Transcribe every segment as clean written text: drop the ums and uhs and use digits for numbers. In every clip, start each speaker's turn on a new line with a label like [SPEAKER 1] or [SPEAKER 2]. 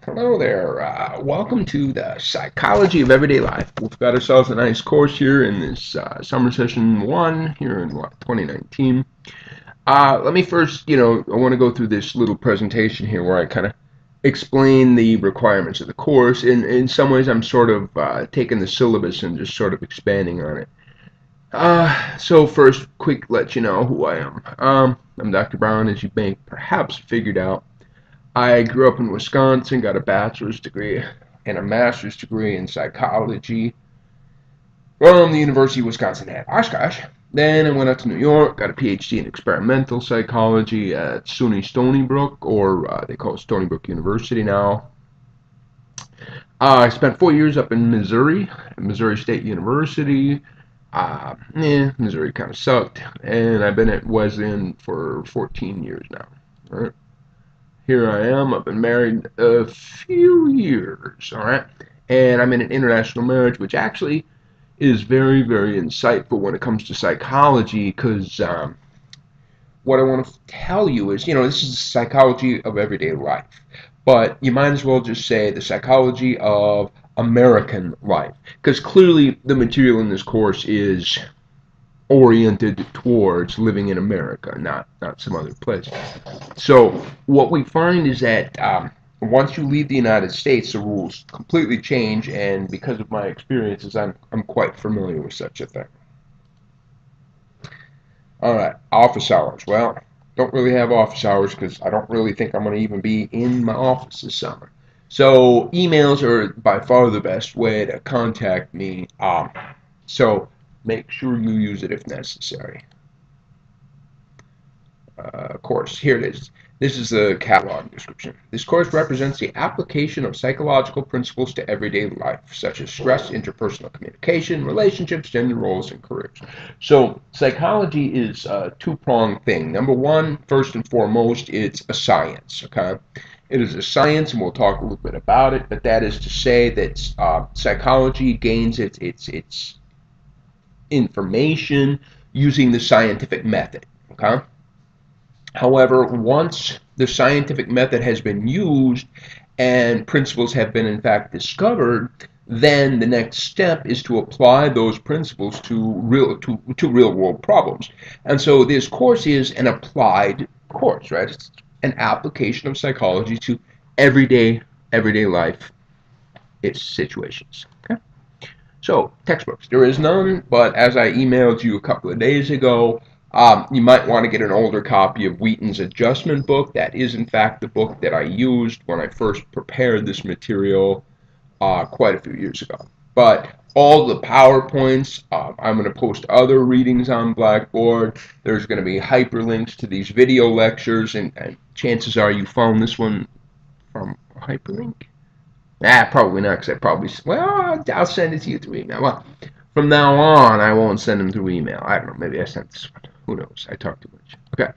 [SPEAKER 1] Hello there. Welcome to the Psychology of Everyday Life. We've got ourselves a nice course here in this summer session one here in 2019. Let me first, I want to go through this little presentation here where I kind of explain the requirements of the course. In some ways, I'm sort of taking the syllabus and just sort of expanding on it. So first, quick let you know who I am. I'm Dr. Brown, as you may perhaps figured out. I grew up in Wisconsin, got a bachelor's degree and a master's degree in psychology from the University of Wisconsin at Oshkosh. Then I went out to New York, got a PhD in experimental psychology at SUNY Stony Brook, or they call it Stony Brook University now. I spent 4 years up in Missouri, at Missouri State University. Missouri kind of sucked, and I've been at Wesleyan for 14 years now. All right. Here I am. I've been married a few years, all right? And I'm in an international marriage, which actually is very, very insightful when it comes to psychology, because what I want to tell you is, this is the psychology of everyday life. But you might as well just say the psychology of American life, because clearly the material in this course is oriented towards living in America, not some other place. So what we find is that once you leave the United States, the rules completely change, and because of my experiences, I'm quite familiar with such a thing. All right, office hours. Well, don't really have office hours because I don't really think I'm going to even be in my office this summer. So emails are by far the best way to contact me. So make sure you use it if necessary. Course. Here it is. This is the catalog description. This course represents the application of psychological principles to everyday life, such as stress, interpersonal communication, relationships, gender roles, and careers. So psychology is a two-pronged thing. Number one, first and foremost, it's a science, okay? It is a science, and we'll talk a little bit about it, but that is to say that psychology gains its information using the scientific method, okay? However, once the scientific method has been used and principles have been in fact discovered, then the next step is to apply those principles to real world problems. And so this course is an applied course, right? It's an application of psychology to everyday life situations. Okay? So, textbooks. There is none, but as I emailed you a couple of days ago, you might want to get an older copy of Wheaton's Adjustment book. That is, in fact, the book that I used when I first prepared this material quite a few years ago. But all the PowerPoints, I'm going to post other readings on Blackboard. There's going to be hyperlinks to these video lectures, and chances are you found this one from a hyperlink. Probably not, because I'll send it to you through email. Well, from now on, I won't send them through email. I don't know, maybe I sent this one. Who knows? I talk too much. Okay.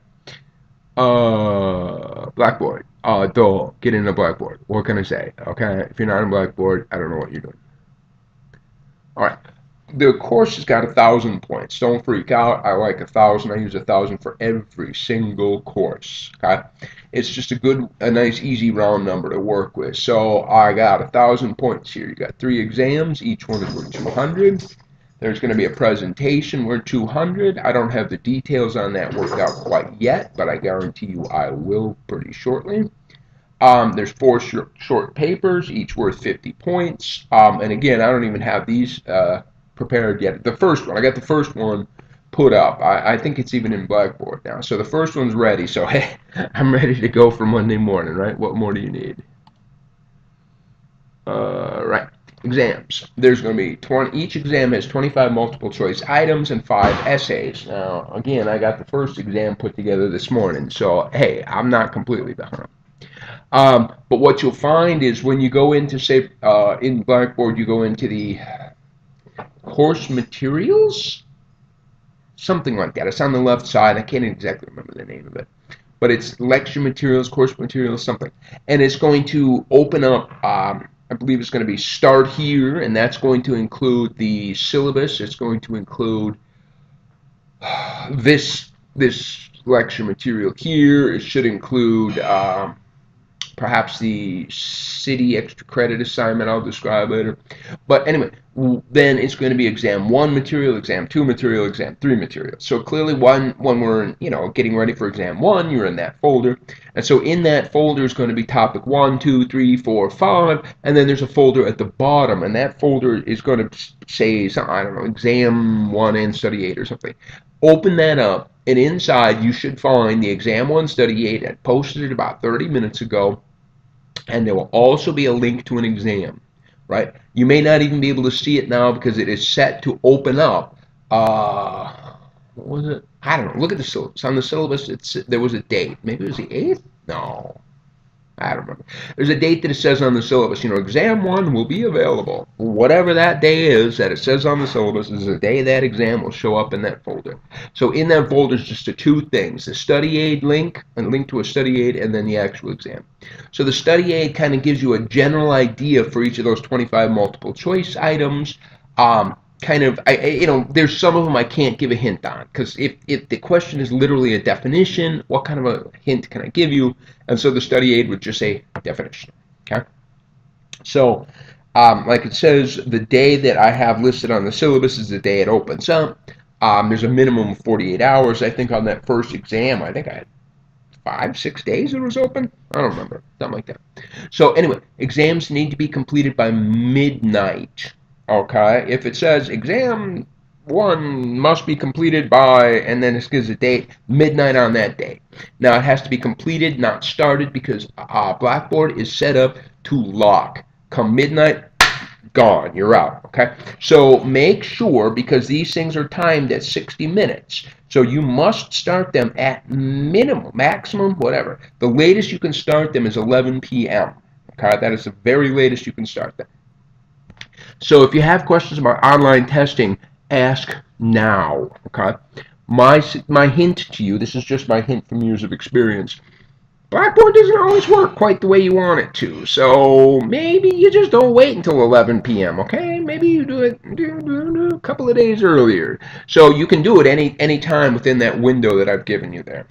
[SPEAKER 1] Blackboard. Get into Blackboard. What can I say? Okay, if you're not in Blackboard, I don't know what you're doing. All right. The course has got 1,000 points. Don't freak out. I like 1,000. I use 1,000 for every single course. Okay. It's just a nice, easy round number to work with. So I got 1,000 points here. You got 3 exams. Each one is worth 200. There's going to be a presentation worth 200. I don't have the details on that worked out quite yet, but I guarantee you I will pretty shortly. There's 4 short papers, each worth 50 points. And again, I don't even have these prepared yet. The first one, I got the first one put up. I think it's even in Blackboard now. So the first one's ready. So hey, I'm ready to go for Monday morning, right? What more do you need? Right. Exams. There's going to be 20. Each exam has 25 multiple choice items and 5 essays. Now, again, I got the first exam put together this morning. So hey, I'm not completely behind. But what you'll find is when you go into, say, in Blackboard, you go into the course materials, something like that. It's on the left side. I can't exactly remember the name of it. But it's lecture materials, course materials, something. And it's going to open up, I believe it's going to be start here, and that's going to include the syllabus. It's going to include this lecture material here. It should include perhaps the city extra credit assignment I'll describe later. But anyway, then it's going to be exam 1 material, exam 2 material, exam 3 material. So clearly when we're, getting ready for exam 1, you're in that folder. And so in that folder is going to be topic 1, 2, 3, 4, 5, and then there's a folder at the bottom, and that folder is going to say something, I don't know, exam 1 and study 8 or something. Open that up, and inside you should find the exam 1 study 8. I posted it about 30 minutes ago, and there will also be a link to an exam, right? You may not even be able to see it now because it is set to open up. What was it? I don't know. Look at the syllabus. On the syllabus, there was a date. Maybe it was the 8th? No. I don't remember. There's a date that it says on the syllabus, exam 1 will be available. Whatever that day is that it says on the syllabus is the day that exam will show up in that folder. So in that folder is just the two things, the study aid link, a link to a study aid, and then the actual exam. So the study aid kind of gives you a general idea for each of those 25 multiple choice items. There's some of them I can't give a hint on, because if the question is literally a definition, what kind of a hint can I give you? And so the study aid would just say definition. Okay. So, like it says, the day that I have listed on the syllabus is the day it opens up. There's a minimum of 48 hours. I think on that first exam, I think I had 5, 6 days it was open. I don't remember, something like that. So anyway, exams need to be completed by midnight. Okay, if it says exam 1 must be completed by, and then it gives a date, midnight on that day. Now it has to be completed, not started, because Blackboard is set up to lock. Come midnight, gone, you're out. Okay, so make sure, because these things are timed at 60 minutes, so you must start them at minimum, maximum, whatever. The latest you can start them is 11 p.m. Okay, that is the very latest you can start them. So if you have questions about online testing, ask now, okay? My hint to you, this is just my hint from years of experience, Blackboard doesn't always work quite the way you want it to, so maybe you just don't wait until 11 p.m., okay? Maybe you do it a couple of days earlier. So you can do it any time within that window that I've given you there.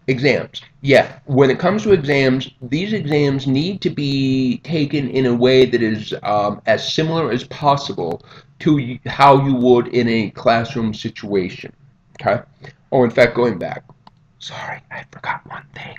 [SPEAKER 1] Exams. Yeah, when it comes to exams, these exams need to be taken in a way that is as similar as possible to how you would in a classroom situation. Okay? Oh, in fact, going back. Sorry, I forgot one thing.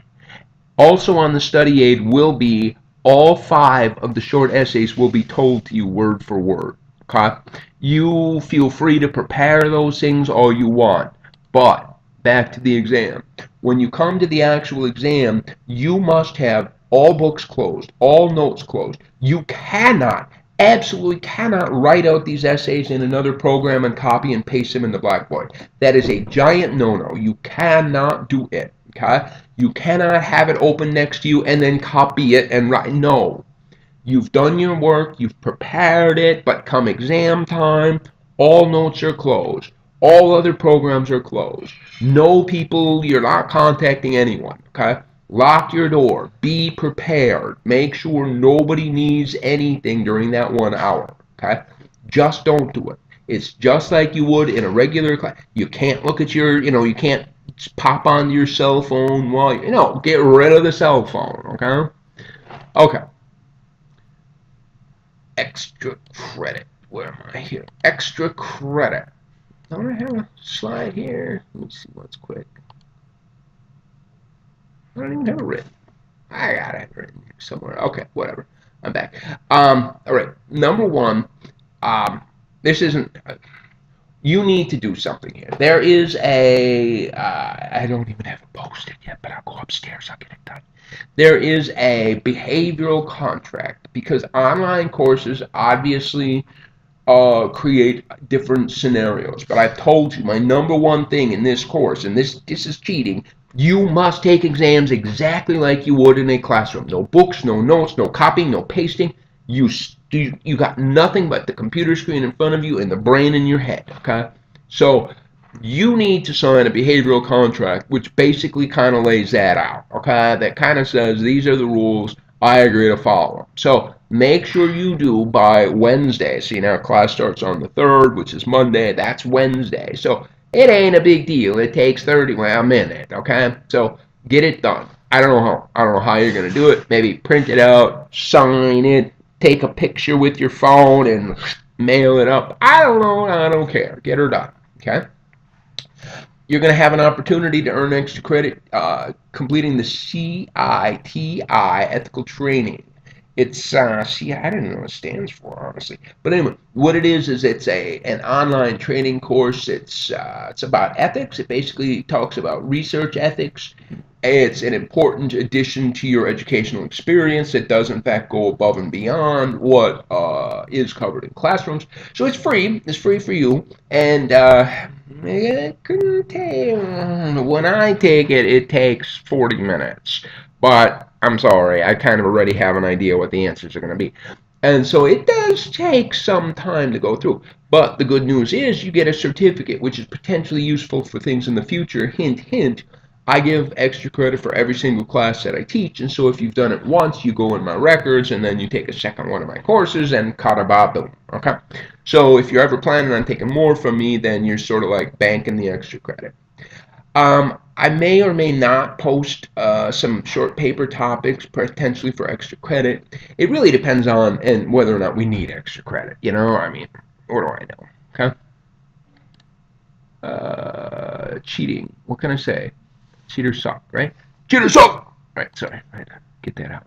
[SPEAKER 1] Also on the study aid will be all 5 of the short essays will be told to you word for word. Okay? You feel free to prepare those things all you want, but back to the exam. When you come to the actual exam, you must have all books closed, all notes closed. You cannot, absolutely cannot write out these essays in another program and copy and paste them in the Blackboard. That is a giant no-no. You cannot do it. Okay? You cannot have it open next to you and then copy it and write. No. You've done your work, you've prepared it, but come exam time, all notes are closed. All other programs are closed. No people, you're not contacting anyone, okay? Lock your door. Be prepared. Make sure nobody needs anything during that 1 hour, okay? Just don't do it. It's just like you would in a regular class. You can't look at your, you can't pop on your cell phone while, get rid of the cell phone, okay? Okay. Extra credit. Where am I here? Extra credit. Don't I have a slide here? Let me see what's quick. I don't even have it written. I got it written here somewhere. Okay, whatever. I'm back. All right. Number 1, this isn't. You need to do something here. There is a. I don't even have it posted yet, but I'll go upstairs. I'll get it done. There is a behavioral contract, because online courses obviously create different scenarios. But I've told you my number 1 thing in this course, and this is cheating, you must take exams exactly like you would in a classroom. No books, no notes, no copying, no pasting. You got nothing but the computer screen in front of you and the brain in your head, okay? So you need to sign a behavioral contract, which basically kind of lays that out, okay? That kind of says these are the rules, I agree to follow them. So make sure you do by Wednesday. See, now class starts on the 3rd, which is Monday. That's Wednesday. So it ain't a big deal. It takes 30 minutes, okay? So Get it done. I don't know how. I don't know how you're gonna do it. Maybe print it out, sign it, take a picture with your phone, and mail it up. I don't know. I don't care. Get her done. Okay. You're going to have an opportunity to earn extra credit completing the CITI ethical training. It's see, I don't know what it stands for, honestly. But anyway, what it is it's an online training course. It's about ethics. It basically talks about research ethics. It's an important addition to your educational experience. It does, in fact, go above and beyond what is covered in classrooms. So it's free. It's free for you. And it couldn't take, when I take it, it takes 40 minutes. But I'm sorry, I kind of already have an idea what the answers are going to be. And so it does take some time to go through. But the good news is you get a certificate, which is potentially useful for things in the future. Hint, hint. I give extra credit for every single class that I teach, and so if you've done it once, you go in my records, and then you take a second one of my courses, and kada boom, okay? So if you're ever planning on taking more from me, then you're sort of like banking the extra credit. I may or may not post some short paper topics potentially for extra credit. It really depends on and whether or not we need extra credit. You know, I mean, what do I know? Okay. Cheating. What can I say? Cheaters suck, right? Cheaters suck! Right, sorry. Right, get that out.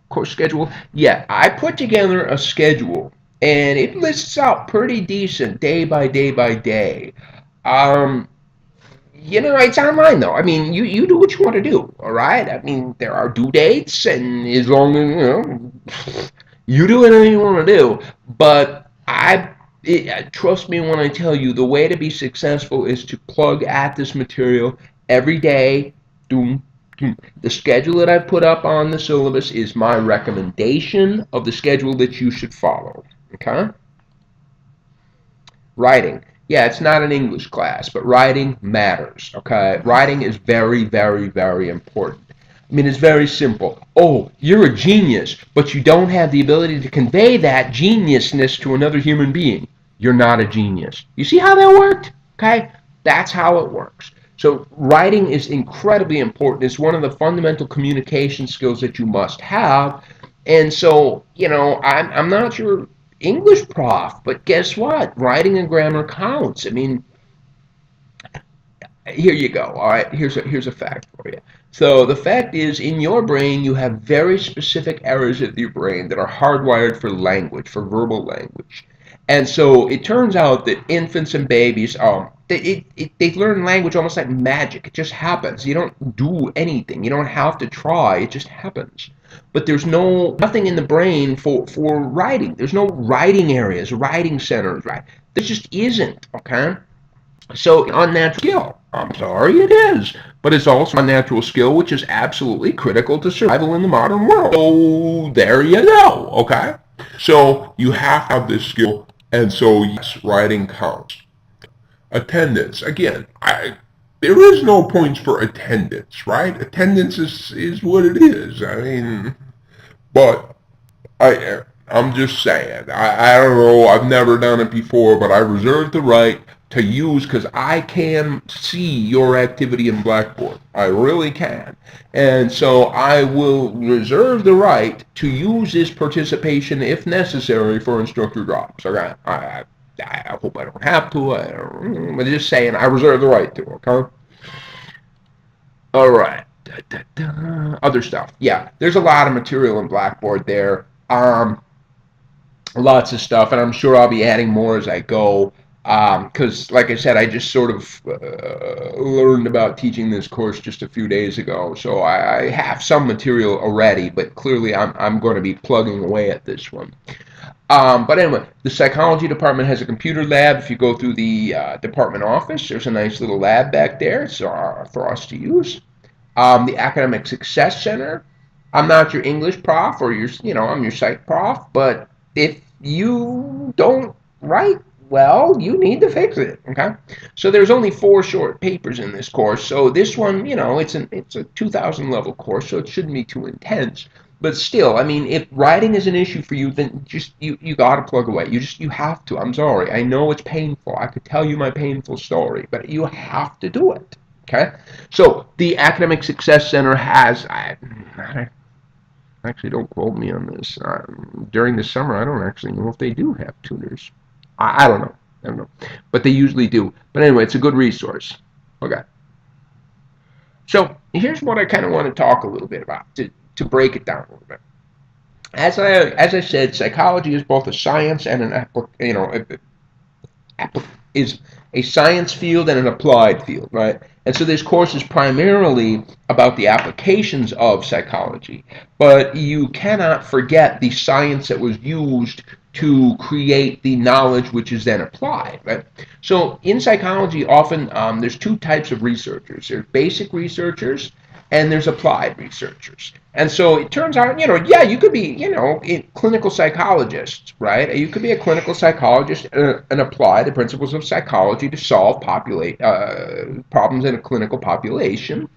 [SPEAKER 1] Course schedule. Yeah, I put together a schedule, and it lists out pretty decent day by day by day. Um, you know, it's online though. I mean, you do what you want to do, all right? I mean, there are due dates, and as long as, you know, you do whatever you want to do. But trust me when I tell you, the way to be successful is to plug at this material every day. Doom, doom. The schedule that I put up on the syllabus is my recommendation of the schedule that you should follow, okay? Writing. Yeah, it's not an English class, but writing matters, okay? Writing is very, very, very important. I mean, it's very simple. Oh, you're a genius, but you don't have the ability to convey that geniusness to another human being. You're not a genius. You see how that worked? Okay? That's how it works. So writing is incredibly important. It's one of the fundamental communication skills that you must have. And so, you know, I'm not your English prof, but guess what? Writing and grammar counts. I mean, here you go. All right, here's a fact for you. So the fact is, in your brain, you have very specific areas of your brain that are hardwired for language, for verbal language. And so it turns out that infants and babies, they learn language almost like magic. It just happens. You don't do anything. You don't have to try. It just happens. But there's nothing in the brain for writing. There's no writing areas, writing centers, right? There just isn't, okay? So unnatural skill. I'm sorry, it is. But it's also a natural skill which is absolutely critical to survival in the modern world. So there you go, okay? So you have to have this skill, and so yes, writing counts. Attendance. Again, there is no points for attendance, right? Attendance is what it is. I mean, but I'm just saying. I don't know. I've never done it before, but I reserve the right to use because I can see your activity in Blackboard. I really can. And so I will reserve the right to use this participation if necessary for instructor drops. Okay? I hope I don't have to. I'm just saying I reserve the right to. Okay? All right. Other stuff. Yeah, there's a lot of material in Blackboard there. Lots of stuff, and I'm sure I'll be adding more as I go. Because, like I said, I just sort of learned about teaching this course just a few days ago, so I have some material already, but clearly I'm going to be plugging away at this one. But anyway, the psychology department has a computer lab. If you go through the department office, there's a nice little lab back there for us to use. The academic success center. I'm not your English prof or I'm your psych prof, but if you don't write well, you need to fix it, okay? So there's only 4 short papers in this course. So this one, it's a 2000 level course, so it shouldn't be too intense. But still, I mean, if writing is an issue for you, then just you got to plug away. You have to. I'm sorry. I know it's painful. I could tell you my painful story, but you have to do it, Okay, so the Academic Success Center has, actually don't quote me on this. During the summer, I don't actually know if they do have tutors. I don't know. I don't know, but they usually do. But anyway, it's a good resource. Okay, so here's what I kind of want to talk a little bit about to break it down a little bit. As I said, psychology is both a science and an is a science field and an applied field, right? And so this course is primarily about the applications of psychology, but you cannot forget the science that was used to create the knowledge which is then applied, right? So in psychology, often there's two types of researchers. There's basic researchers and there's applied researchers. And so it turns out, yeah, you could be, a clinical psychologist, right? You could be a clinical psychologist and apply the principles of psychology to solve problems in a clinical population.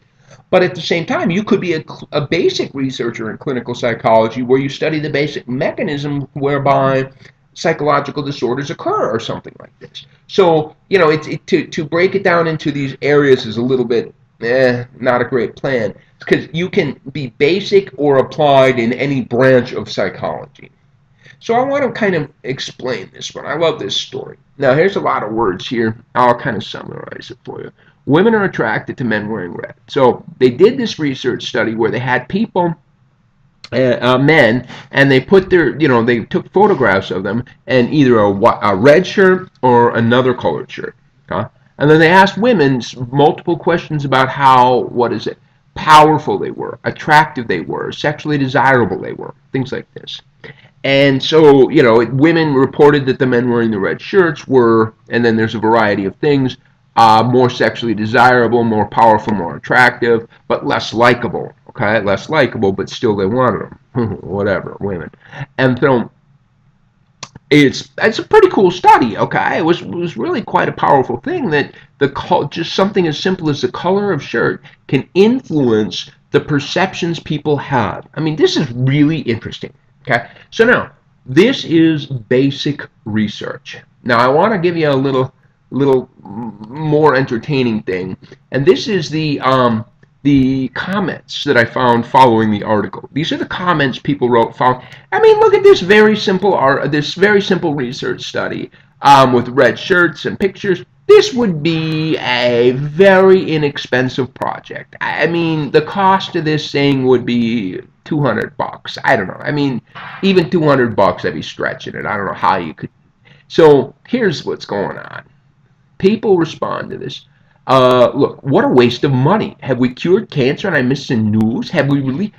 [SPEAKER 1] But at the same time, you could be a basic researcher in clinical psychology where you study the basic mechanism whereby psychological disorders occur or something like this. So, to break it down into these areas is a little bit not a great plan, because you can be basic or applied in any branch of psychology. So I want to kind of explain this one. I love this story. Now, here's a lot of words here. I'll kind of summarize it for you. Women are attracted to men wearing red. So they did this research study where they had people, men, and they put they took photographs of them in either a red shirt or another colored shirt. Okay? And then they asked women multiple questions about how, powerful they were, attractive they were, sexually desirable they were, things like this. And so, women reported that the men wearing the red shirts were, and then there's a variety of things, more sexually desirable, more powerful, more attractive, but less likable. Okay, less likable, but still they wanted them. Whatever, women. And so it's a pretty cool study. Okay, it was really quite a powerful thing that just something as simple as the color of shirt can influence the perceptions people have. I mean, this is really interesting. Okay, so now this is basic research. Now I want to give you a little more entertaining thing, and this is the comments that I found following the article. These are the comments people found. I mean, look at this very simple research study with red shirts and pictures. This would be a very inexpensive project. I mean, the cost of this thing would be $200. I don't know. I mean, even $200, I'd be stretching it. I don't know how you could. So here's what's going on. People respond to this. Look, what a waste of money. Have we cured cancer and I missed the news? Have we really?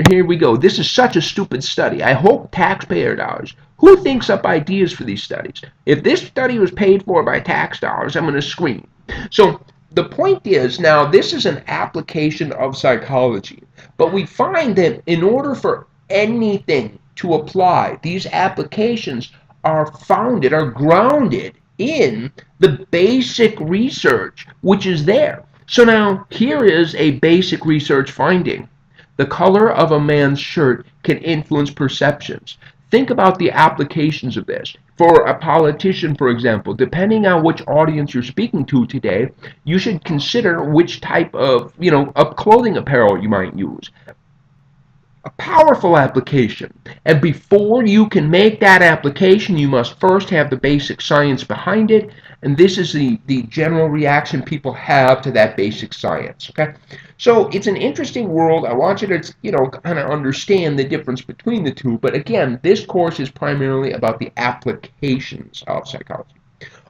[SPEAKER 1] Here we go. This is such a stupid study. I hope taxpayer dollars. Who thinks up ideas for these studies? If this study was paid for by tax dollars, I'm going to scream. So the point is, now this is an application of psychology, but we find that in order for anything to apply, these applications are grounded in the basic research which is there. So now here is a basic research finding. The color of a man's shirt can influence perceptions. Think about the applications of this. For a politician, for example, depending on which audience you're speaking to today, you should consider which type of clothing apparel you might use. A powerful application. And before you can make that application, you must first have the basic science behind it. And this is the general reaction people have to that basic science. Okay? So it's an interesting world. I want you to, kind of understand the difference between the two. But again, this course is primarily about the applications of psychology.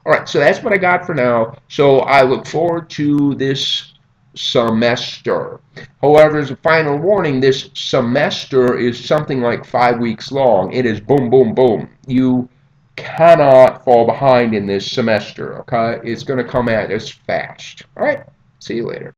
[SPEAKER 1] All right, so that's what I got for now. So I look forward to this semester. However, as a final warning, this semester is something like 5 weeks long. It is boom, boom, boom. You cannot fall behind in this semester, okay? It's going to come at us fast. All right, see you later.